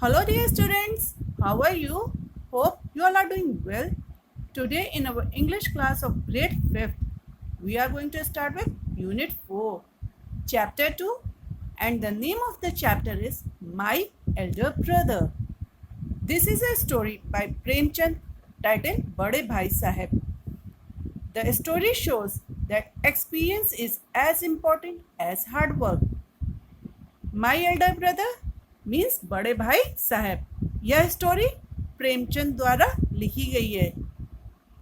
Hello, dear students. How are you? Hope you all are doing well. Today, in our English class of grade 5th, we are going to start with Unit 4, Chapter 2, and the name of the chapter is My Elder Brother. This is a story by Premchand titled Bade Bhai Saheb. The story shows that experience is as important as hard work. My elder brother means बड़े भाई साहब। यह story Premchand द्वारा लिखी गई है।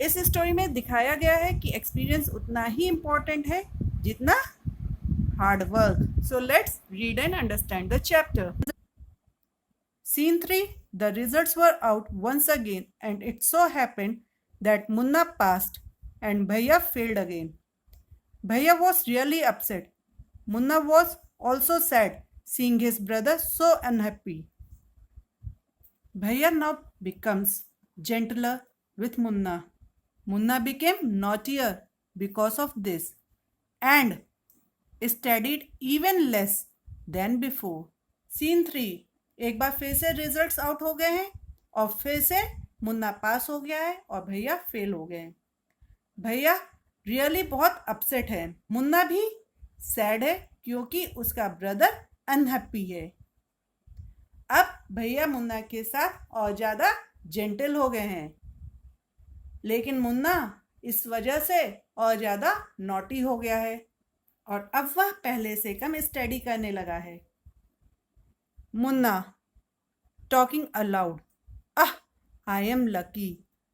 इस story में दिखाया गया है कि एक्सपीरियंस उतना ही इम्पोर्टेंट है जितना hard work. So let's read and understand the chapter. Scene 3. The results were out once again and it so happened that Munna passed and Bhaiya failed again. Bhaiya was really upset. Munna was also sad seeing his brother so unhappy. Bhaiya now becomes gentler with Munna. Munna became naughtier because of this and studied even less than before. Scene 3. एक बार फिर से results out हो गए हैं और फिर से मुन्ना पास हो गया है और भैया फेल हो गए हैं। भैया रियली बहुत अपसेट है। मुन्ना भी सैड है क्योंकि उसका ब्रदर अनहैप्पी है। अब भैया मुन्ना के साथ और ज़्यादा जेंटल हो गए हैं, लेकिन मुन्ना इस वजह से और ज़्यादा नॉटी हो गया है और अब वह पहले से कम स्टडी करने लगा है। Munna talking allowed, I am lucky,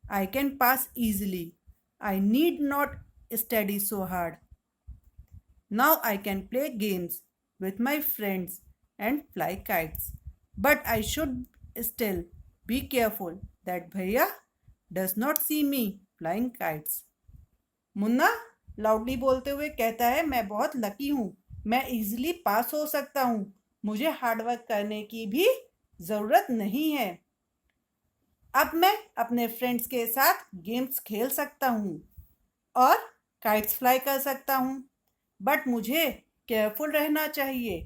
I can pass easily, I need not study so hard. Now I can play games with my friends and fly kites. But I should still be careful that Bhaiya does not see me flying kites. Munna loudly बोलते हुए कहता है, मैं बहुत lucky हूँ, मैं easily pass हो सकता हूँ, मुझे हार्डवर्क करने की भी ज़रूरत नहीं है। अब मैं अपने फ्रेंड्स के साथ गेम्स खेल सकता हूँ और काइट्स फ्लाई कर सकता हूँ, बट मुझे केयरफुल रहना चाहिए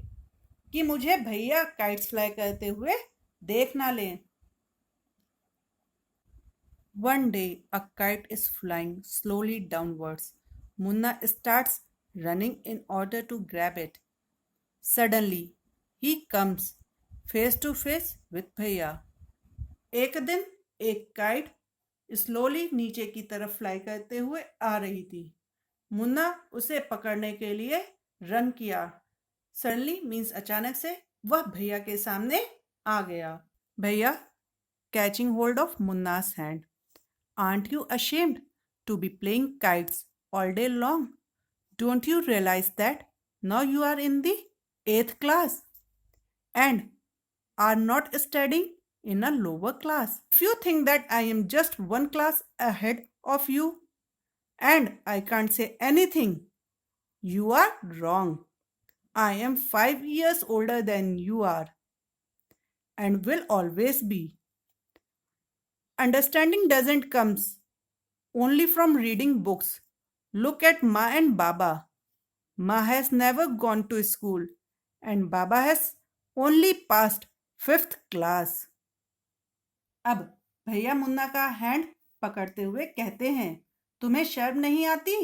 कि मुझे भैया काइट्स फ्लाई करते हुए देख ना लें। One day a kite is flying slowly downwards. Munna starts running in order to grab it. Suddenly he comes face to face with भैया। एक दिन एक काइट स्लोली नीचे की तरफ फ्लाई करते हुए आ रही थी। मुन्ना उसे पकड़ने के लिए रन किया। सडनली मीन्स अचानक से वह भैया के सामने आ गया। भैया कैचिंग होल्ड ऑफ मुन्नास hand, aren't you ashamed to be playing kites all day long? Don't you realize that now you are in the 8th class and are not studying in a lower class? If you think that I am just one class ahead of you and I can't say anything, you are wrong. I am 5 years older than you are and will always be. Understanding doesn't come only from reading books. Look at Ma and Baba. Ma has never gone to school and Baba has only passed 5th class. अब भैया मुन्ना का hand पकड़ते हुए कहते हैं, तुम्हें शर्म नहीं आती?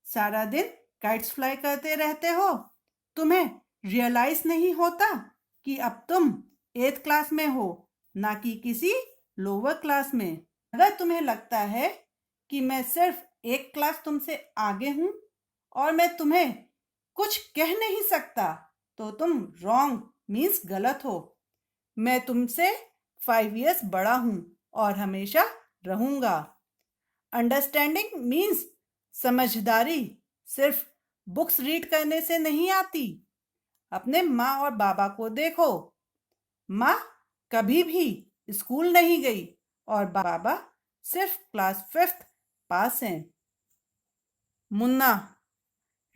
सारा दिन काइट्स फ्लाई करते रहते हो, तुम्हें रियलाइज नहीं होता कि अब तुम 8th क्लास में हो, ना कि किसी लोअर क्लास में। अगर तुम्हें लगता है कि मैं सिर्फ एक क्लास तुमसे आगे हूं और मैं तुम्हें कुछ कह नहीं सकता, तो तुम रॉन्ग मीन्स गलत हो। मैं तुमसे 5 years बड़ा हूं और हमेशा रहूंगा। अंडरस्टैंडिंग मीन्स समझदारी सिर्फ बुक्स रीड करने से नहीं आती। अपने माँ और बाबा को देखो, माँ कभी भी स्कूल नहीं गई और बाबा सिर्फ क्लास 5th पास हैं। मुन्ना,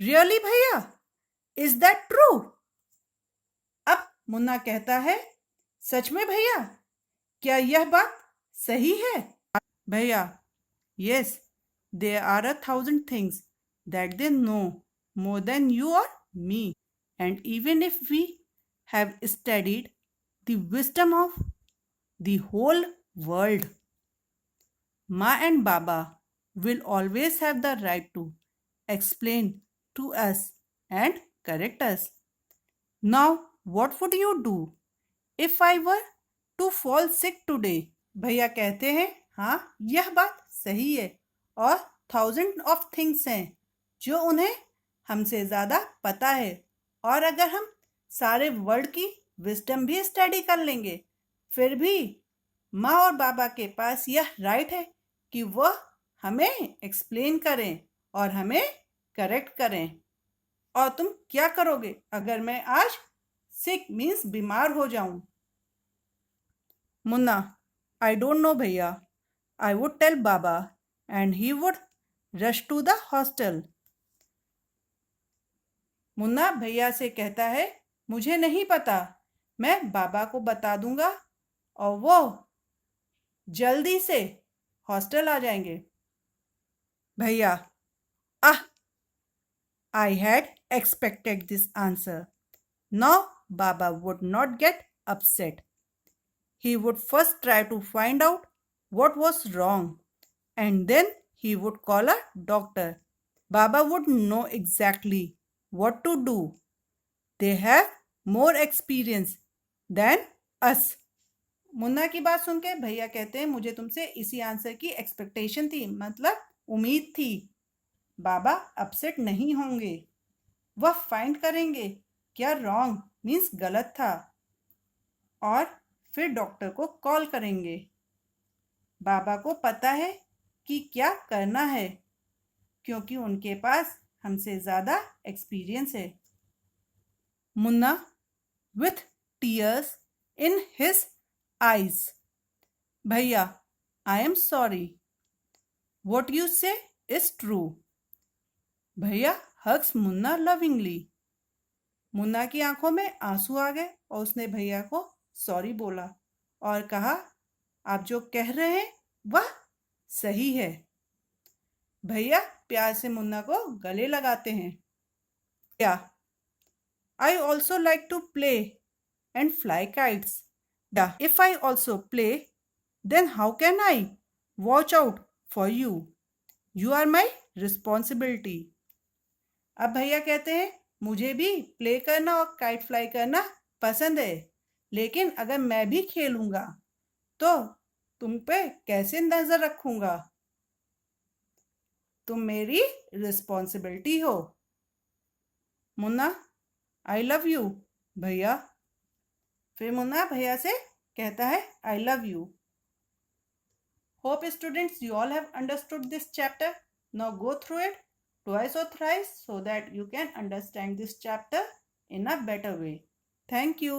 रियली भैया, इज दैट ट्रू? अब मुन्ना कहता है, सच में भैया, क्या यह बात सही है? भैया, yes, there are 1,000 things that they know more than you or me, and even if we have studied the wisdom of the whole world. Ma and Baba will always have the right to explain to us and correct us. Now, what would you do if I were to fall sick today? भैया कहते हैं हाँ यह बात सही है और thousand of things हैं जो उन्हें हमसे ज़्यादा पता है और अगर हम सारे वर्ल्ड की विजडम भी स्टडी कर लेंगे फिर भी माँ और बाबा के पास यह राइट है कि वह हमें एक्सप्लेन करें और हमें करेक्ट करें। और तुम क्या करोगे अगर मैं आज सिक मीन्स बीमार हो जाऊं? मुन्ना, I don't know भैया. I would tell Baba and he would rush to the hostel. Munna भैया से कहता है मुझे नहीं पता, मैं बाबा को बता दूंगा और वो जल्दी से हॉस्टल आ जाएंगे। भैया, I had expected this answer. Now Baba would not get upset. He would first try to find out what was wrong and then he would call a doctor. Baba would know exactly what to do. They have more experience than us. Munna की बात सुन के भैया कहते हैं मुझे तुमसे इसी answer की एक्सपेक्टेशन थी, मतलब उम्मीद थी। बाबा अपसेट नहीं होंगे, वह फाइंड करेंगे क्या रॉन्ग मीन्स गलत था और फिर डॉक्टर को कॉल करेंगे। बाबा को पता है कि क्या करना है क्योंकि उनके पास हमसे ज़्यादा एक्सपीरियंस है। Munna with tears in his eyes, भैया I am sorry, what you say is true. भैया हग्स मुन्ना लविंगली। मुन्ना की आंखों में आंसू आ गए और उसने भैया को सॉरी बोला और कहा आप जो कह रहे हैं वह सही है। भैया प्यार से मुन्ना को गले लगाते हैं। क्या I also like to play and fly kites. If I also play then how can I watch out for you, you are my responsibility. अब भैया कहते हैं मुझे भी प्ले करना और काइट फ्लाई करना पसंद है, लेकिन अगर मैं भी खेलूंगा तो तुम पे कैसे नजर रखूंगा, तुम मेरी रिस्पॉन्सिबिलिटी हो। मुन्ना आई लव यू भैया। फिर मुन्ना भैया से कहता है I love you. Hope students you all have understood this chapter. Now go through it twice or thrice so that you can understand this chapter in a better way. Thank you.